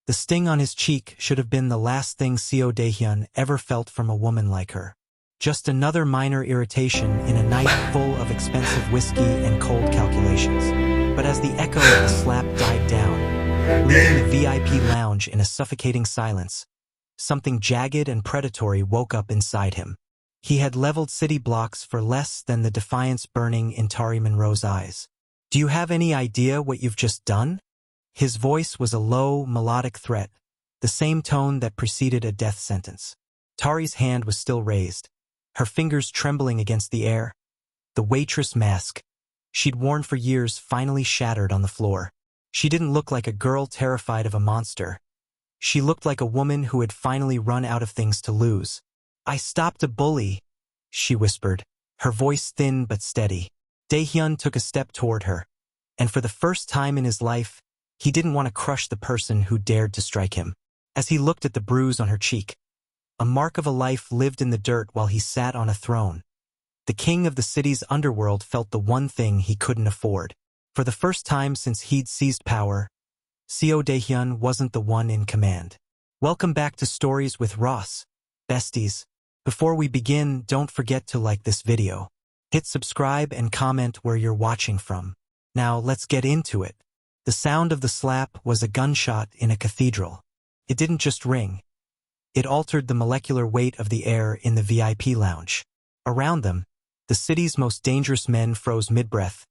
The sting on his cheek should have been the last thing Seo Dae-Hyun ever felt from a woman like her. Just another minor irritation in a night full of expensive whiskey and cold calculations. But as the echo of the slap died down, leaving the VIP lounge in a suffocating silence, something jagged and predatory woke up inside him. He had leveled city blocks for less than the defiance burning in Tari Monroe's eyes. "Do you have any idea what you've just done?" His voice was a low, melodic threat, the same tone that preceded a death sentence. Tari's hand was still raised, her fingers trembling against the air. The waitress mask she'd worn for years finally shattered on the floor. She didn't look like a girl terrified of a monster. She looked like a woman who had finally run out of things to lose. "I stopped a bully," she whispered, her voice thin but steady. Dae-Hyun took a step toward her, and for the first time in his life, he didn't want to crush the person who dared to strike him. As he looked at the bruise on her cheek, a mark of a life lived in the dirt while he sat on a throne. The king of the city's underworld felt the one thing he couldn't afford. For the first time since he'd seized power, Seo Dae-Hyun wasn't the one in command. Welcome back to Stories with Ross, besties. Before we begin, don't forget to like this video. Hit subscribe and comment where you're watching from. Now let's get into it. The sound of the slap was a gunshot in a cathedral. It didn't just ring. It altered the molecular weight of the air in the VIP lounge. Around them, the city's most dangerous men froze mid-breath,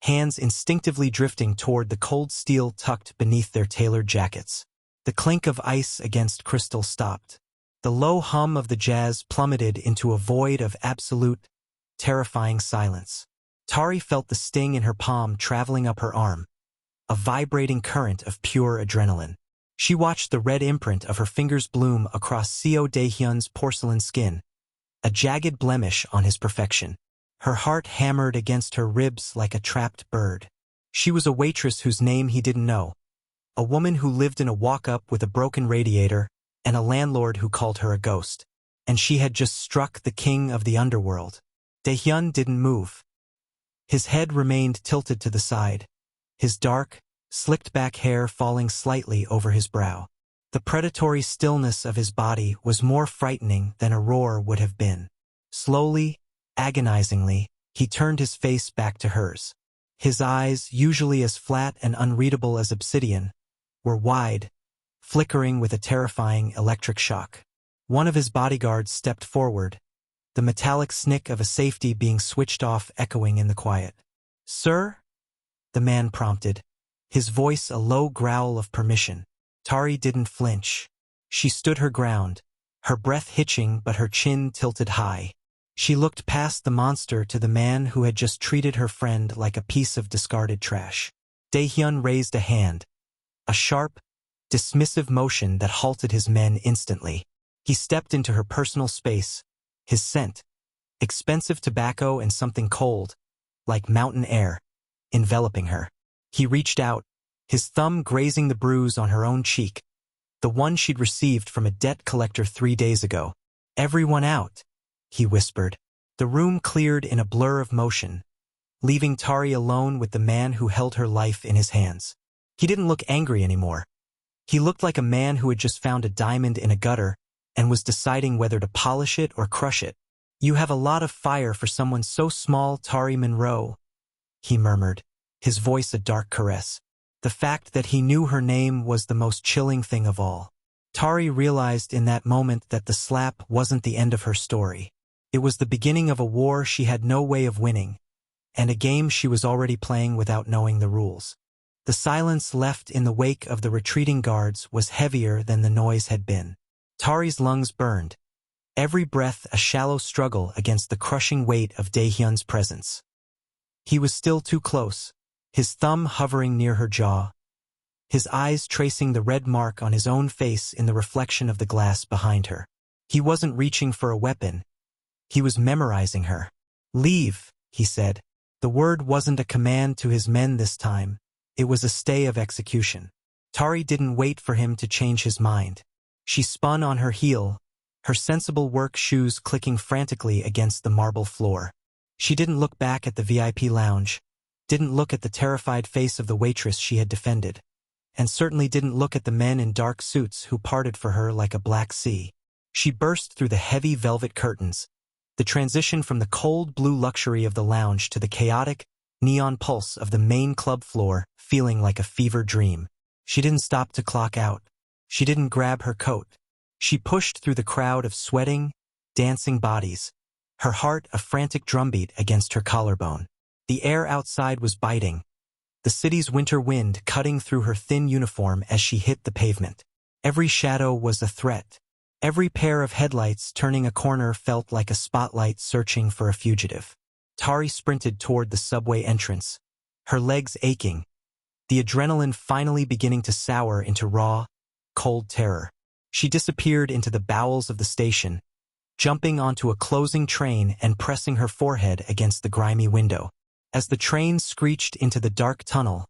hands instinctively drifting toward the cold steel tucked beneath their tailored jackets. The clink of ice against crystal stopped. The low hum of the jazz plummeted into a void of absolute, terrifying silence. Tari felt the sting in her palm traveling up her arm, a vibrating current of pure adrenaline. She watched the red imprint of her fingers bloom across Seo Dae-Hyun's porcelain skin, a jagged blemish on his perfection. Her heart hammered against her ribs like a trapped bird. She was a waitress whose name he didn't know, a woman who lived in a walk-up with a broken radiator, and a landlord who called her a ghost. And she had just struck the king of the underworld. Dae-Hyun didn't move. His head remained tilted to the side, his dark, slicked-back hair falling slightly over his brow. The predatory stillness of his body was more frightening than a roar would have been. Slowly, agonizingly, he turned his face back to hers. His eyes, usually as flat and unreadable as obsidian, were wide, flickering with a terrifying electric shock. One of his bodyguards stepped forward, the metallic snick of a safety being switched off echoing in the quiet. "Sir?" the man prompted, his voice a low growl of permission. Tari didn't flinch. She stood her ground, her breath hitching but her chin tilted high. She looked past the monster to the man who had just treated her friend like a piece of discarded trash. Dae-Hyun raised a hand, a sharp, dismissive motion that halted his men instantly. He stepped into her personal space, his scent, expensive tobacco and something cold, like mountain air, enveloping her. He reached out, his thumb grazing the bruise on her own cheek, the one she'd received from a debt collector 3 days ago. "Everyone out," he whispered. The room cleared in a blur of motion, leaving Tari alone with the man who held her life in his hands. He didn't look angry anymore. He looked like a man who had just found a diamond in a gutter and was deciding whether to polish it or crush it. "You have a lot of fire for someone so small, Tari Monroe," he murmured, his voice a dark caress. The fact that he knew her name was the most chilling thing of all. Tari realized in that moment that the slap wasn't the end of her story. It was the beginning of a war she had no way of winning, and a game she was already playing without knowing the rules. The silence left in the wake of the retreating guards was heavier than the noise had been. Tari's lungs burned, every breath a shallow struggle against the crushing weight of Dae-Hyun's presence. He was still too close, his thumb hovering near her jaw, his eyes tracing the red mark on his own face in the reflection of the glass behind her. He wasn't reaching for a weapon. He was memorizing her. "Leave," he said. The word wasn't a command to his men this time. It was a stay of execution. Tari didn't wait for him to change his mind. She spun on her heel, her sensible work shoes clicking frantically against the marble floor. She didn't look back at the VIP lounge, didn't look at the terrified face of the waitress she had defended. and certainly didn't look at the men in dark suits who parted for her like a black sea. She burst through the heavy velvet curtains, the transition from the cold blue luxury of the lounge to the chaotic, neon pulse of the main club floor feeling like a fever dream. She didn't stop to clock out. She didn't grab her coat. She pushed through the crowd of sweating, dancing bodies, her heart a frantic drumbeat against her collarbone. The air outside was biting, the city's winter wind cutting through her thin uniform as she hit the pavement. Every shadow was a threat. Every pair of headlights turning a corner felt like a spotlight searching for a fugitive. Tari sprinted toward the subway entrance, her legs aching, the adrenaline finally beginning to sour into raw, cold terror. She disappeared into the bowels of the station, jumping onto a closing train and pressing her forehead against the grimy window. As the train screeched into the dark tunnel,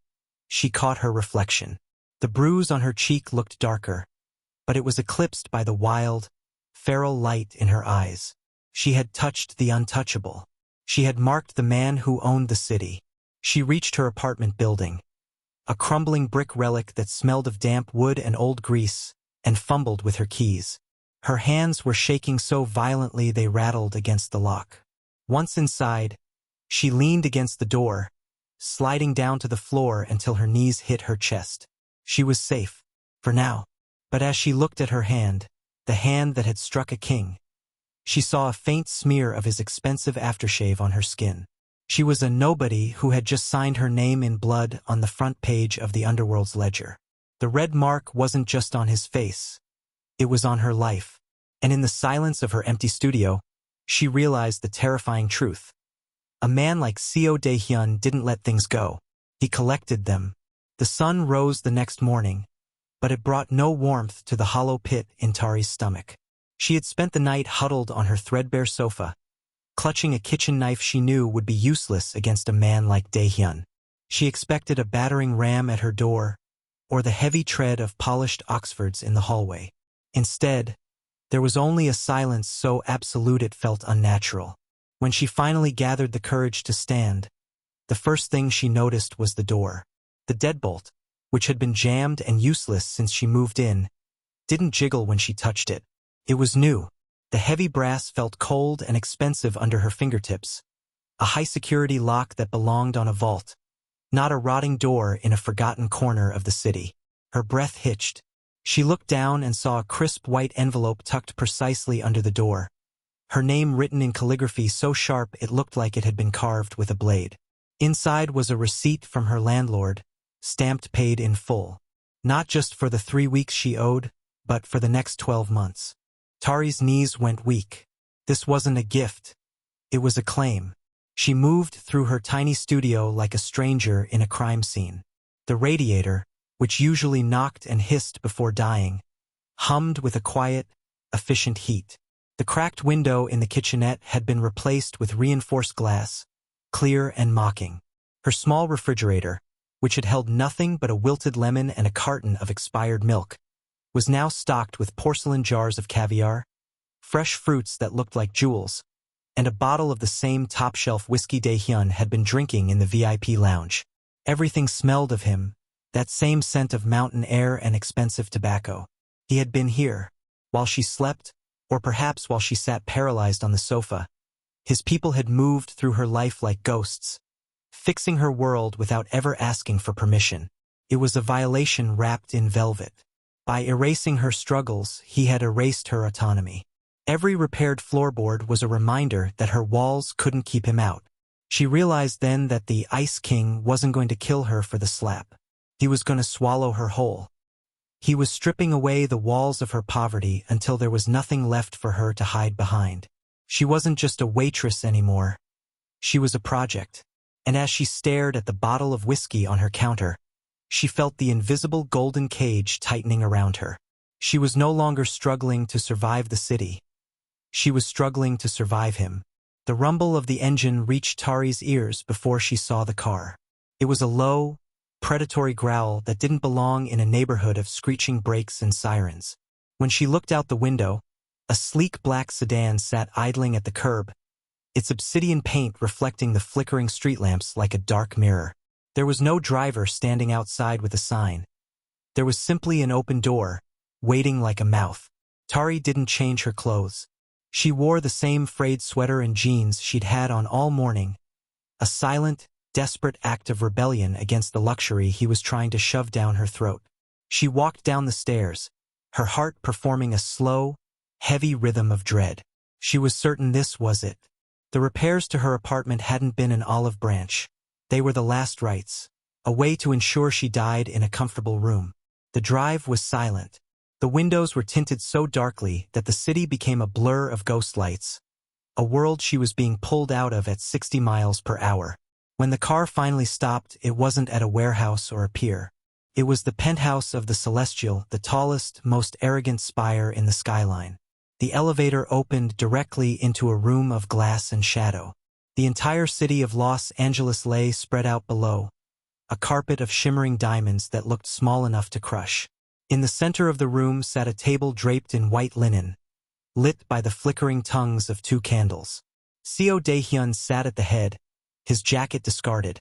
she caught her reflection. The bruise on her cheek looked darker, but it was eclipsed by the wild, feral light in her eyes. She had touched the untouchable. She had marked the man who owned the city. She reached her apartment building, a crumbling brick relic that smelled of damp wood and old grease, and fumbled with her keys. Her hands were shaking so violently they rattled against the lock. Once inside, she leaned against the door, sliding down to the floor until her knees hit her chest. She was safe, for now. But as she looked at her hand, the hand that had struck a king, she saw a faint smear of his expensive aftershave on her skin. She was a nobody who had just signed her name in blood on the front page of the underworld's ledger. The red mark wasn't just on his face. It was on her life. And in the silence of her empty studio, she realized the terrifying truth. A man like Seo Dae-Hyun didn't let things go. He collected them. The sun rose the next morning, but it brought no warmth to the hollow pit in Tari's stomach. She had spent the night huddled on her threadbare sofa, clutching a kitchen knife she knew would be useless against a man like Dae-Hyun. She expected a battering ram at her door, or the heavy tread of polished Oxfords in the hallway. Instead, there was only a silence so absolute it felt unnatural. When she finally gathered the courage to stand, the first thing she noticed was the door. The deadbolt, which had been jammed and useless since she moved in, didn't jiggle when she touched it. It was new. The heavy brass felt cold and expensive under her fingertips, a high-security lock that belonged on a vault, not a rotting door in a forgotten corner of the city. Her breath hitched. She looked down and saw a crisp white envelope tucked precisely under the door, her name written in calligraphy so sharp it looked like it had been carved with a blade. Inside was a receipt from her landlord, stamped paid in full. Not just for the 3 weeks she owed, but for the next 12 months. Tari's knees went weak. This wasn't a gift. It was a claim. She moved through her tiny studio like a stranger in a crime scene. The radiator, which usually knocked and hissed before dying, hummed with a quiet, efficient heat. The cracked window in the kitchenette had been replaced with reinforced glass, clear and mocking. Her small refrigerator, which had held nothing but a wilted lemon and a carton of expired milk, was now stocked with porcelain jars of caviar, fresh fruits that looked like jewels, and a bottle of the same top-shelf whiskey Dae-Hyun had been drinking in the VIP lounge. Everything smelled of him, that same scent of mountain air and expensive tobacco. He had been here, while she slept, or perhaps while she sat paralyzed on the sofa. His people had moved through her life like ghosts, fixing her world without ever asking for permission. It was a violation wrapped in velvet. By erasing her struggles, he had erased her autonomy. Every repaired floorboard was a reminder that her walls couldn't keep him out. She realized then that the Ice King wasn't going to kill her for the slap. He was going to swallow her whole. He was stripping away the walls of her poverty until there was nothing left for her to hide behind. She wasn't just a waitress anymore. She was a project. And as she stared at the bottle of whiskey on her counter, she felt the invisible golden cage tightening around her. She was no longer struggling to survive the city. She was struggling to survive him. The rumble of the engine reached Tari's ears before she saw the car. It was a low, predatory growl that didn't belong in a neighborhood of screeching brakes and sirens. When she looked out the window, a sleek black sedan sat idling at the curb, its obsidian paint reflecting the flickering street lamps like a dark mirror. There was no driver standing outside with a sign, There was simply an open door, waiting like a mouth. Tari didn't change her clothes. She wore the same frayed sweater and jeans she'd had on all morning, a silent, desperate act of rebellion against the luxury he was trying to shove down her throat. She walked down the stairs, her heart performing a slow, heavy rhythm of dread. She was certain this was it. The repairs to her apartment hadn't been an olive branch. They were the last rites, a way to ensure she died in a comfortable room. The drive was silent. The windows were tinted so darkly that the city became a blur of ghost lights, a world she was being pulled out of at 60 miles per hour. When the car finally stopped, it wasn't at a warehouse or a pier. It was the penthouse of the Celestial, the tallest, most arrogant spire in the skyline. The elevator opened directly into a room of glass and shadow. The entire city of Los Angeles lay spread out below, a carpet of shimmering diamonds that looked small enough to crush. In the center of the room sat a table draped in white linen, lit by the flickering tongues of 2 candles. Seo Dae-Hyun sat at the head, his jacket discarded,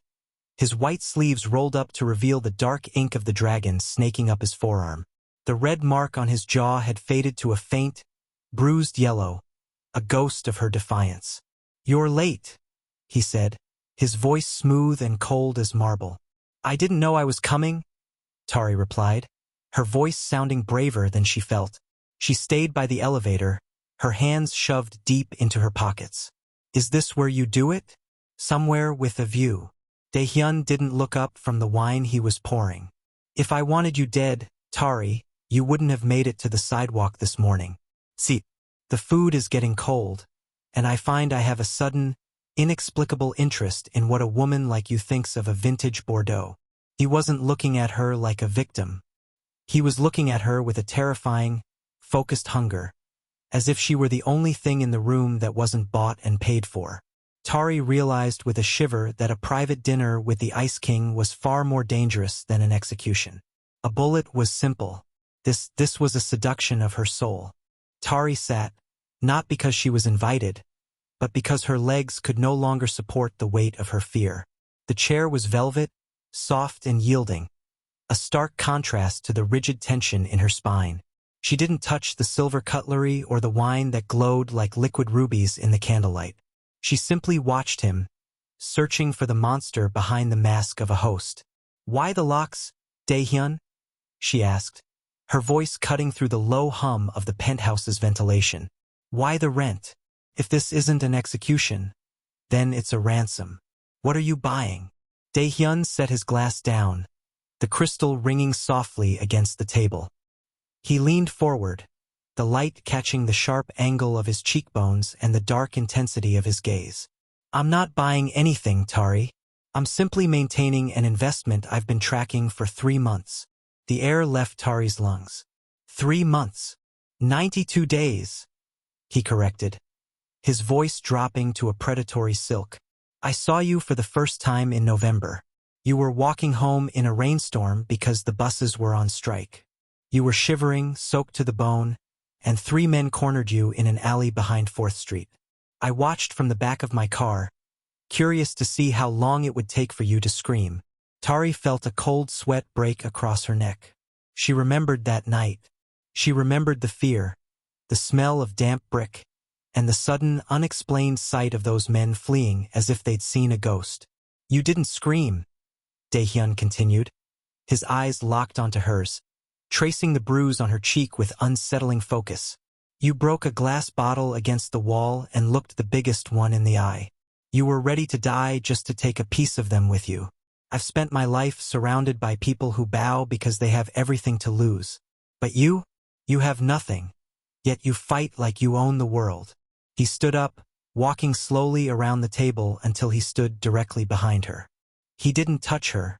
his white sleeves rolled up to reveal the dark ink of the dragon snaking up his forearm. The red mark on his jaw had faded to a faint, bruised yellow, a ghost of her defiance. "You're late," he said, his voice smooth and cold as marble. "I didn't know I was coming," Tari replied, her voice sounding braver than she felt. She stayed by the elevator, her hands shoved deep into her pockets. "Is this where you do it?" "Somewhere with a view." Dae-Hyun didn't look up from the wine he was pouring. "If I wanted you dead, Tari, you wouldn't have made it to the sidewalk this morning. See, the food is getting cold, and I find I have a sudden, inexplicable interest in what a woman like you thinks of a vintage Bordeaux." He wasn't looking at her like a victim. He was looking at her with a terrifying, focused hunger, as if she were the only thing in the room that wasn't bought and paid for. Tari realized with a shiver that a private dinner with the Ice King was far more dangerous than an execution. A bullet was simple. This was a seduction of her soul. Tari sat, not because she was invited, but because her legs could no longer support the weight of her fear. The chair was velvet, soft and yielding, a stark contrast to the rigid tension in her spine. She didn't touch the silver cutlery or the wine that glowed like liquid rubies in the candlelight. She simply watched him, searching for the monster behind the mask of a host. "Why the locks, Dae-Hyun?" she asked, her voice cutting through the low hum of the penthouse's ventilation. "Why the rent? If this isn't an execution, then it's a ransom. What are you buying?" Dae-Hyun set his glass down, the crystal ringing softly against the table. He leaned forward, the light catching the sharp angle of his cheekbones and the dark intensity of his gaze. "I'm not buying anything, Tari. I'm simply maintaining an investment I've been tracking for 3 months." The air left Tari's lungs. 3 months. 92 days, he corrected, his voice dropping to a predatory silk. "I saw you for the first time in November. You were walking home in a rainstorm because the buses were on strike. You were shivering, soaked to the bone, and 3 men cornered you in an alley behind 4th Street. I watched from the back of my car, curious to see how long it would take for you to scream." Tari felt a cold sweat break across her neck. She remembered that night. She remembered the fear, the smell of damp brick, and the sudden, unexplained sight of those men fleeing as if they'd seen a ghost. "You didn't scream," Dae-Hyun continued, his eyes locked onto hers, tracing the bruise on her cheek with unsettling focus. "You broke a glass bottle against the wall and looked the biggest one in the eye. You were ready to die just to take a piece of them with you. I've spent my life surrounded by people who bow because they have everything to lose. But you have nothing, yet you fight like you own the world." He stood up, walking slowly around the table until he stood directly behind her. He didn't touch her,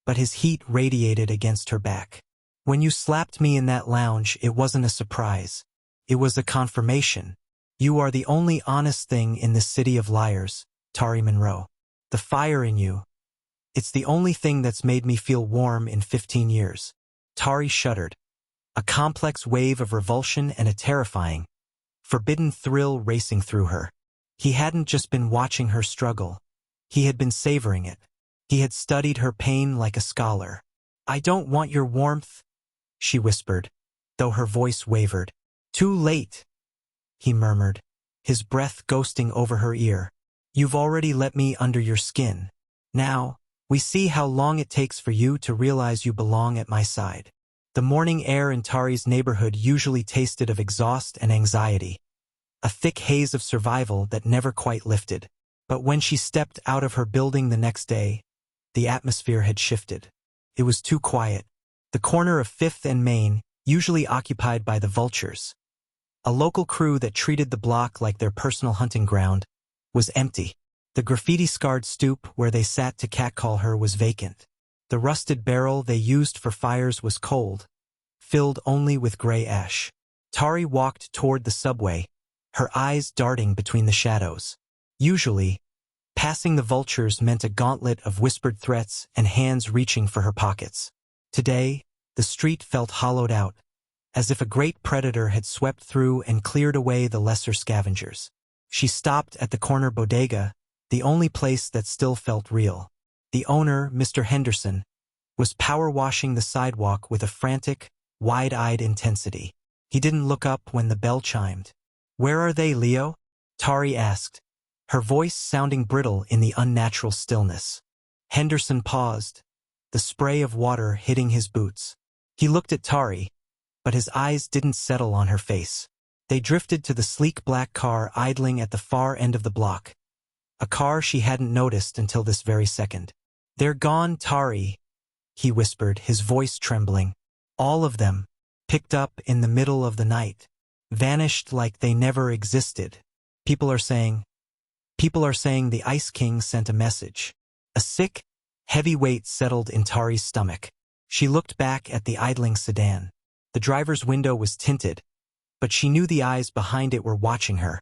but his heat radiated against her back. "When you slapped me in that lounge, it wasn't a surprise. It was a confirmation. You are the only honest thing in this city of liars, Tari Monroe. The fire in you, it's the only thing that's made me feel warm in 15 years. Tari shuddered, a complex wave of revulsion and a terrifying, forbidden thrill racing through her. He hadn't just been watching her struggle. He had been savoring it. He had studied her pain like a scholar. "I don't want your warmth," she whispered, though her voice wavered. Too late, he murmured, his breath ghosting over her ear. You've already let me under your skin. Now, we see how long it takes for you to realize you belong at my side. The morning air in Tari's neighborhood usually tasted of exhaust and anxiety, a thick haze of survival that never quite lifted. But when she stepped out of her building the next day, the atmosphere had shifted. It was too quiet. The corner of 5th and Main, usually occupied by the Vultures, a local crew that treated the block like their personal hunting ground, was empty. The graffiti-scarred stoop where they sat to catcall her was vacant. The rusted barrel they used for fires was cold, filled only with gray ash. Tari walked toward the subway, her eyes darting between the shadows. Usually, passing the Vultures meant a gauntlet of whispered threats and hands reaching for her pockets. Today, the street felt hollowed out, as if a great predator had swept through and cleared away the lesser scavengers. She stopped at the corner bodega, the only place that still felt real. The owner, Mr. Henderson, was power-washing the sidewalk with a frantic, wide-eyed intensity. He didn't look up when the bell chimed. "Where are they, Leo?" Tari asked, her voice sounding brittle in the unnatural stillness. Henderson paused, the spray of water hitting his boots. He looked at Tari, but his eyes didn't settle on her face. They drifted to the sleek black car idling at the far end of the block, a car she hadn't noticed until this very second. "They're gone, Tari," he whispered, his voice trembling. "All of them, picked up in the middle of the night, vanished like they never existed. People are saying the Ice King sent a message." A sick, heavy weight settled in Tari's stomach. She looked back at the idling sedan. The driver's window was tinted, but she knew the eyes behind it were watching her,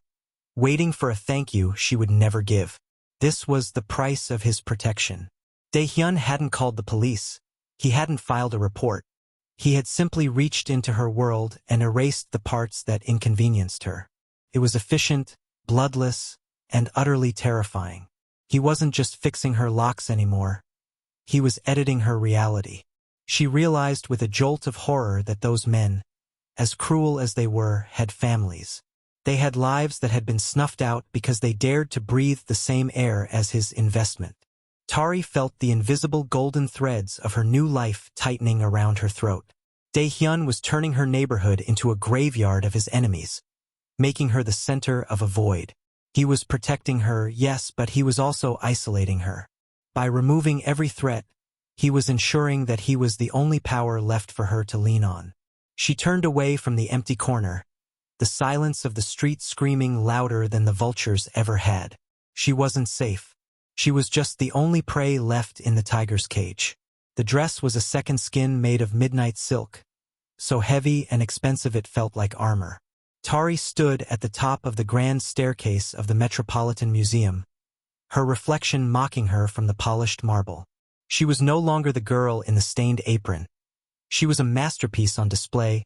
waiting for a thank you she would never give. This was the price of his protection. Dae-Hyun hadn't called the police. He hadn't filed a report. He had simply reached into her world and erased the parts that inconvenienced her. It was efficient, bloodless, and utterly terrifying. He wasn't just fixing her locks anymore. He was editing her reality. She realized with a jolt of horror that those men, as cruel as they were, had families. They had lives that had been snuffed out because they dared to breathe the same air as his investment. Tari felt the invisible golden threads of her new life tightening around her throat. Dae-Hyun was turning her neighborhood into a graveyard of his enemies, making her the center of a void. He was protecting her, yes, but he was also isolating her. By removing every threat, he was ensuring that he was the only power left for her to lean on. She turned away from the empty corner, the silence of the street screaming louder than the Vultures ever had. She wasn't safe. She was just the only prey left in the tiger's cage. The dress was a second skin made of midnight silk, so heavy and expensive it felt like armor. Tari stood at the top of the grand staircase of the Metropolitan Museum, her reflection mocking her from the polished marble. She was no longer the girl in the stained apron. She was a masterpiece on display,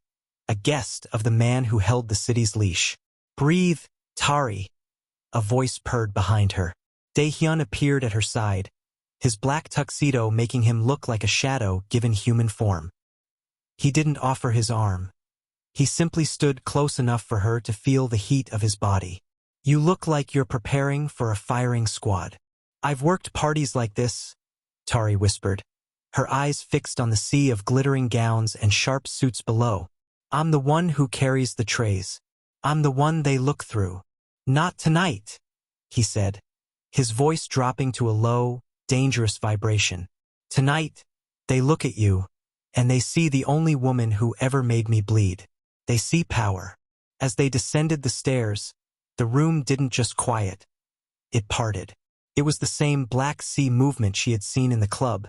a guest of the man who held the city's leash. "Breathe, Tari," a voice purred behind her. Dae-Hyun appeared at her side, his black tuxedo making him look like a shadow given human form. He didn't offer his arm. He simply stood close enough for her to feel the heat of his body. "You look like you're preparing for a firing squad." "I've worked parties like this," Tari whispered, her eyes fixed on the sea of glittering gowns and sharp suits below. "I'm the one who carries the trays. I'm the one they look through." "Not tonight," he said, his voice dropping to a low, dangerous vibration. "Tonight, they look at you, and they see the only woman who ever made me bleed. They see power." As they descended the stairs, the room didn't just quiet. It parted. It was the same Black Sea movement she had seen in the club.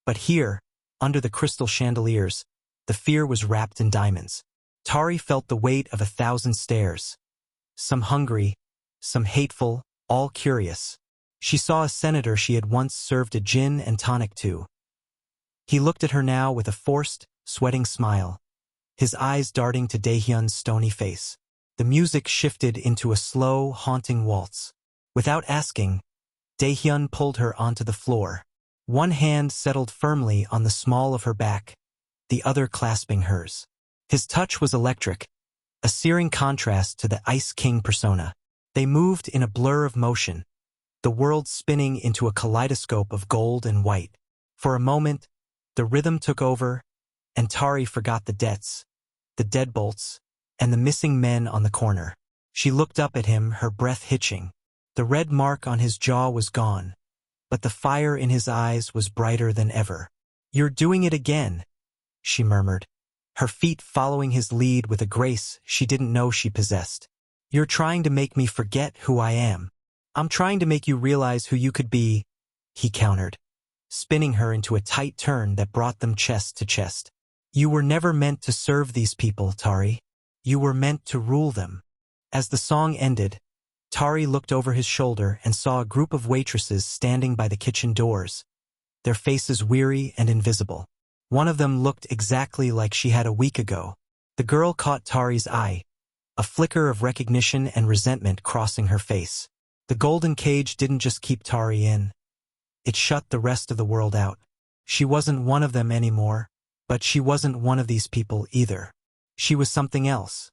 But here, under the crystal chandeliers, the fear was wrapped in diamonds. Tari felt the weight of 1,000 stares. Some hungry, some hateful, all curious. She saw a senator she had once served a gin and tonic to. He looked at her now with a forced, sweating smile, his eyes darting to Dae-Hyun's stony face. The music shifted into a slow, haunting waltz. Without asking, Dae-Hyun pulled her onto the floor. One hand settled firmly on the small of her back, the other clasping hers. His touch was electric, a searing contrast to the Ice King persona. They moved in a blur of motion, the world spinning into a kaleidoscope of gold and white. For a moment, the rhythm took over, and Tari forgot the debts, the deadbolts, and the missing men on the corner. She looked up at him, her breath hitching. The red mark on his jaw was gone, but the fire in his eyes was brighter than ever. "You're doing it again," she murmured, her feet following his lead with a grace she didn't know she possessed. "You're trying to make me forget who I am." "I'm trying to make you realize who you could be," he countered, spinning her into a tight turn that brought them chest to chest. "You were never meant to serve these people, Tari. You were meant to rule them." As the song ended, Tari looked over his shoulder and saw a group of waitresses standing by the kitchen doors, their faces weary and invisible. One of them looked exactly like she had a week ago. The girl caught Tari's eye, a flicker of recognition and resentment crossing her face. The golden cage didn't just keep Tari in. It shut the rest of the world out. She wasn't one of them anymore, but she wasn't one of these people either. She was something else.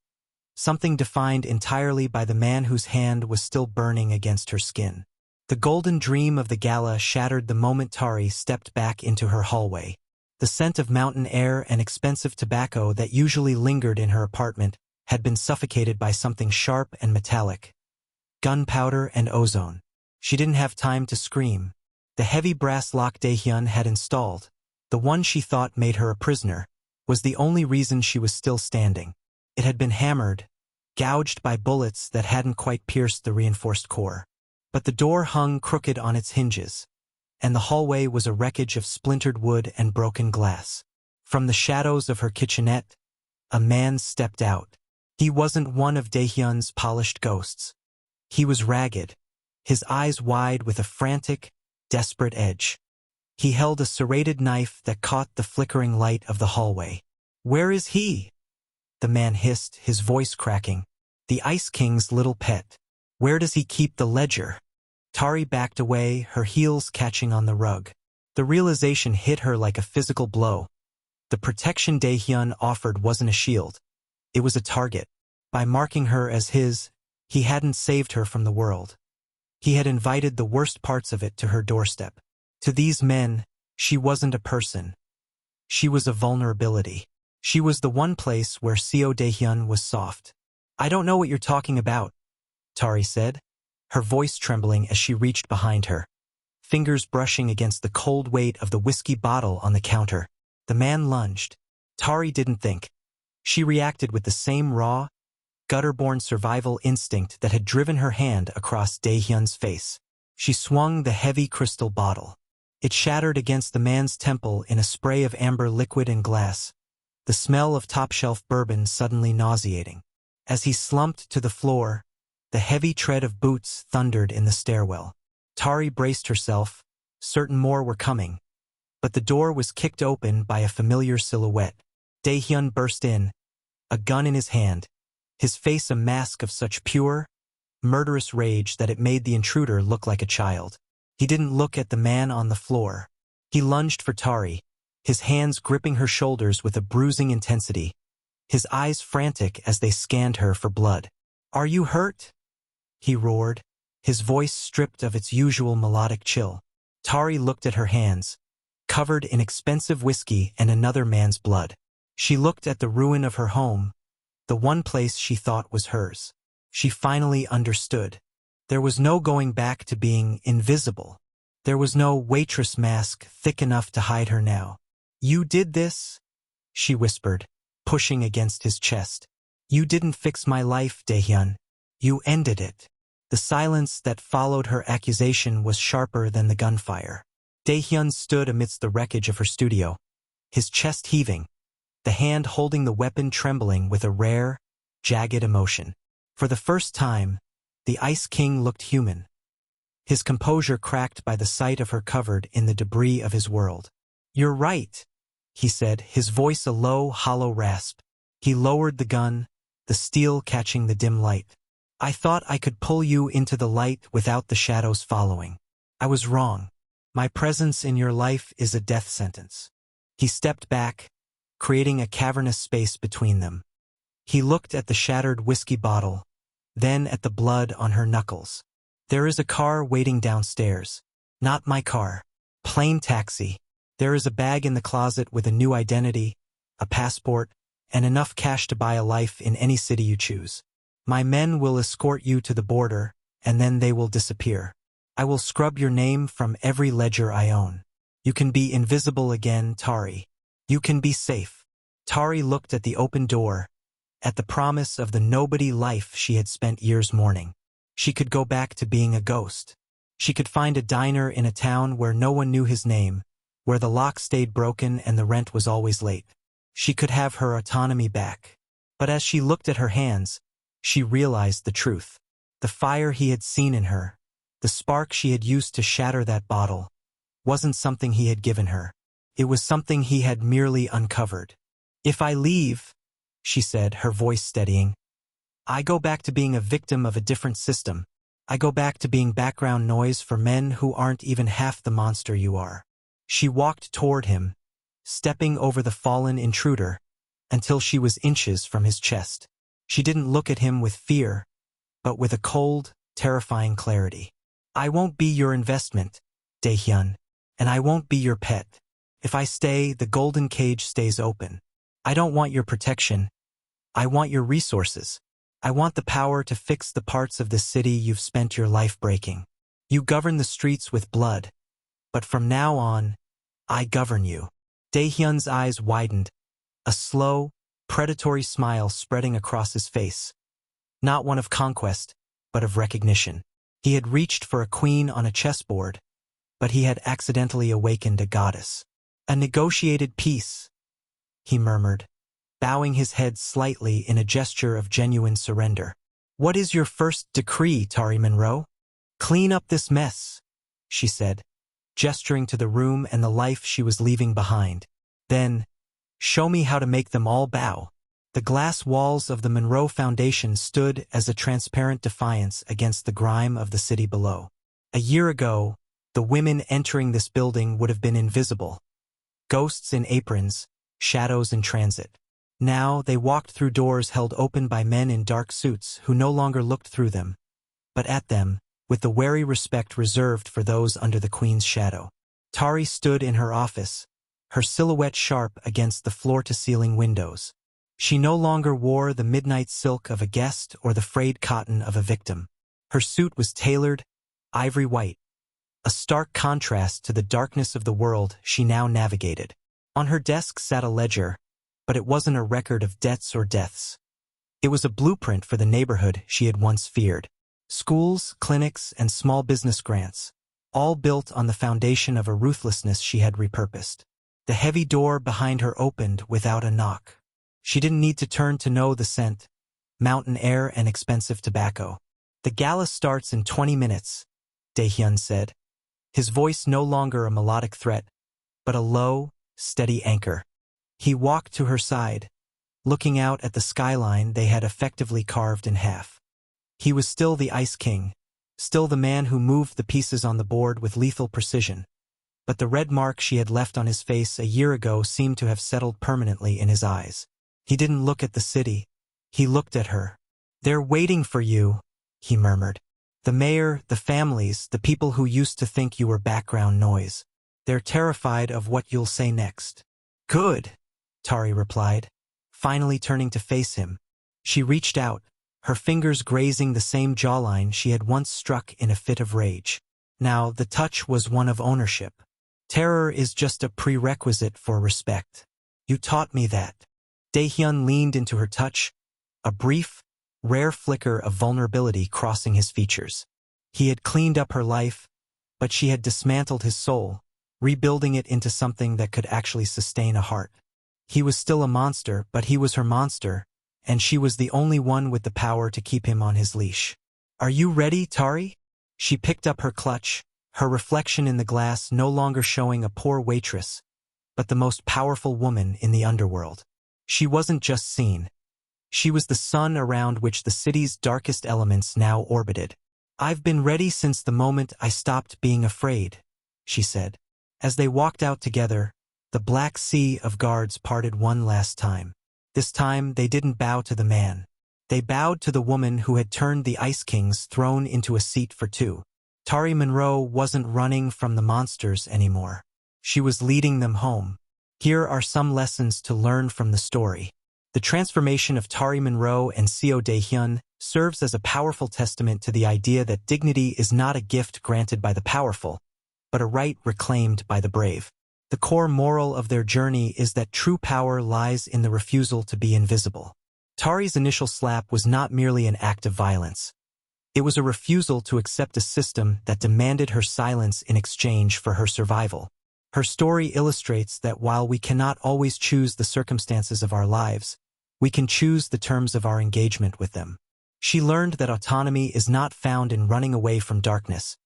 Something defined entirely by the man whose hand was still burning against her skin. The golden dream of the gala shattered the moment Tari stepped back into her hallway. The scent of mountain air and expensive tobacco that usually lingered in her apartment had been suffocated by something sharp and metallic. Gunpowder and ozone. She didn't have time to scream. The heavy brass lock Dae-Hyun had installed, the one she thought made her a prisoner, was the only reason she was still standing. It had been hammered, gouged by bullets that hadn't quite pierced the reinforced core. But the door hung crooked on its hinges, and the hallway was a wreckage of splintered wood and broken glass. From the shadows of her kitchenette, a man stepped out. He wasn't one of Dae-Hyun's polished ghosts. He was ragged, his eyes wide with a frantic, desperate edge. He held a serrated knife that caught the flickering light of the hallway. "Where is he?" the man hissed, his voice cracking. "The Ice King's little pet. Where does he keep the ledger?" Tari backed away, her heels catching on the rug. The realization hit her like a physical blow. The protection Dae-Hyun offered wasn't a shield. It was a target. By marking her as his, he hadn't saved her from the world. He had invited the worst parts of it to her doorstep. To these men, she wasn't a person. She was a vulnerability. She was the one place where Seo Dae-Hyun was soft. "I don't know what you're talking about," Tari said, her voice trembling as she reached behind her, fingers brushing against the cold weight of the whiskey bottle on the counter. The man lunged. Tari didn't think. She reacted with the same raw, gutter-born survival instinct that had driven her hand across Dae-Hyun's face. She swung the heavy crystal bottle. It shattered against the man's temple in a spray of amber liquid and glass, the smell of top-shelf bourbon suddenly nauseating. As he slumped to the floor, the heavy tread of boots thundered in the stairwell. Tari braced herself, certain more were coming. But the door was kicked open by a familiar silhouette. Dae-Hyun burst in, a gun in his hand, his face a mask of such pure, murderous rage that it made the intruder look like a child. He didn't look at the man on the floor. He lunged for Tari, his hands gripping her shoulders with a bruising intensity, his eyes frantic as they scanned her for blood. "Are you hurt?" he roared, his voice stripped of its usual melodic chill. Tari looked at her hands, covered in expensive whiskey and another man's blood. She looked at the ruin of her home, the one place she thought was hers. She finally understood. There was no going back to being invisible. There was no waitress mask thick enough to hide her now. "You did this?" she whispered, pushing against his chest. "You didn't fix my life, Dae-Hyun. You ended it." The silence that followed her accusation was sharper than the gunfire. Dae-Hyun stood amidst the wreckage of her studio, his chest heaving, the hand holding the weapon trembling with a rare, jagged emotion. For the first time, the Ice King looked human, his composure cracked by the sight of her covered in the debris of his world. "You're right," he said, his voice a low, hollow rasp. He lowered the gun, the steel catching the dim light. "I thought I could pull you into the light without the shadows following. I was wrong. My presence in your life is a death sentence." He stepped back, creating a cavernous space between them. He looked at the shattered whiskey bottle, then at the blood on her knuckles. There is a car waiting downstairs. Not my car. Plain taxi. There is a bag in the closet with a new identity, a passport, and enough cash to buy a life in any city you choose. My men will escort you to the border, and then they will disappear. I will scrub your name from every ledger I own. You can be invisible again, Tari. You can be safe. Tari looked at the open door, at the promise of the nobody life she had spent years mourning. She could go back to being a ghost. She could find a diner in a town where no one knew his name, where the lock stayed broken and the rent was always late. She could have her autonomy back. But as she looked at her hands, she realized the truth. The fire he had seen in her, the spark she had used to shatter that bottle, wasn't something he had given her. It was something he had merely uncovered. If I leave, she said, her voice steadying, I go back to being a victim of a different system. I go back to being background noise for men who aren't even half the monster you are. She walked toward him, stepping over the fallen intruder, until she was inches from his chest. She didn't look at him with fear, but with a cold, terrifying clarity. I won't be your investment, Dae-Hyun, and I won't be your pet. If I stay, the golden cage stays open. I don't want your protection. I want your resources. I want the power to fix the parts of the city you've spent your life breaking. You govern the streets with blood, but from now on, I govern you. Dae-Hyun's eyes widened, a slow, predatory smile spreading across his face. Not one of conquest, but of recognition. He had reached for a queen on a chessboard, but he had accidentally awakened a goddess. A negotiated peace, he murmured, bowing his head slightly in a gesture of genuine surrender. What is your first decree, Tari Monroe? Clean up this mess, she said, gesturing to the room and the life she was leaving behind. Then, show me how to make them all bow. The glass walls of the Monroe Foundation stood as a transparent defiance against the grime of the city below. A year ago, the women entering this building would have been invisible. Ghosts in aprons, shadows in transit. Now they walked through doors held open by men in dark suits who no longer looked through them, but at them, with the wary respect reserved for those under the Queen's shadow. Tari stood in her office, her silhouette sharp against the floor-to-ceiling windows. She no longer wore the midnight silk of a guest or the frayed cotton of a victim. Her suit was tailored, ivory white, a stark contrast to the darkness of the world she now navigated. On her desk sat a ledger, but it wasn't a record of debts or deaths. It was a blueprint for the neighborhood she had once feared. Schools, clinics, and small business grants, all built on the foundation of a ruthlessness she had repurposed. The heavy door behind her opened without a knock. She didn't need to turn to know the scent, mountain air and expensive tobacco. The gala starts in 20 minutes, Dae-Hyun said, his voice no longer a melodic threat, but a low, steady anchor. He walked to her side, looking out at the skyline they had effectively carved in half. He was still the Ice King, still the man who moved the pieces on the board with lethal precision, but the red mark she had left on his face a year ago seemed to have settled permanently in his eyes. He didn't look at the city. He looked at her. They're waiting for you, he murmured. The mayor, the families, the people who used to think you were background noise. They're terrified of what you'll say next. Good, Tari replied, finally turning to face him. She reached out, her fingers grazing the same jawline she had once struck in a fit of rage. Now the touch was one of ownership. Terror is just a prerequisite for respect. You taught me that. Dae-Hyun leaned into her touch, a brief, rare flicker of vulnerability crossing his features. He had cleaned up her life, but she had dismantled his soul, rebuilding it into something that could actually sustain a heart. He was still a monster, but he was her monster, and she was the only one with the power to keep him on his leash. Are you ready, Tari? She picked up her clutch, her reflection in the glass no longer showing a poor waitress, but the most powerful woman in the underworld. She wasn't just seen. She was the sun around which the city's darkest elements now orbited. I've been ready since the moment I stopped being afraid, she said. As they walked out together, The black sea of guards parted one last time. This time, they didn't bow to the man. They bowed to the woman who had turned the Ice King's throne into a seat for two. Tari Monroe wasn't running from the monsters anymore. She was leading them home. Here are some lessons to learn from the story. The transformation of Tari Monroe and Seo Dae-Hyun serves as a powerful testament to the idea that dignity is not a gift granted by the powerful, but a right reclaimed by the brave. The core moral of their journey is that true power lies in the refusal to be invisible. Tari's initial slap was not merely an act of violence. It was a refusal to accept a system that demanded her silence in exchange for her survival. Her story illustrates that while we cannot always choose the circumstances of our lives, we can choose the terms of our engagement with them. She learned that autonomy is not found in running away from darkness,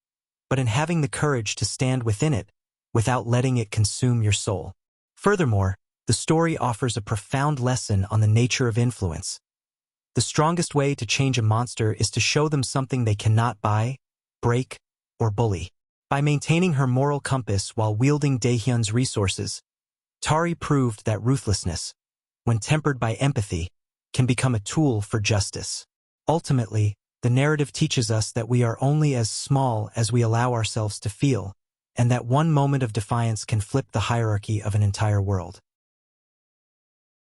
but in having the courage to stand within it without letting it consume your soul. Furthermore, the story offers a profound lesson on the nature of influence. The strongest way to change a monster is to show them something they cannot buy, break, or bully. By maintaining her moral compass while wielding Dae-Hyun's resources, Tari proved that ruthlessness, when tempered by empathy, can become a tool for justice. Ultimately, the narrative teaches us that we are only as small as we allow ourselves to feel, and that one moment of defiance can flip the hierarchy of an entire world.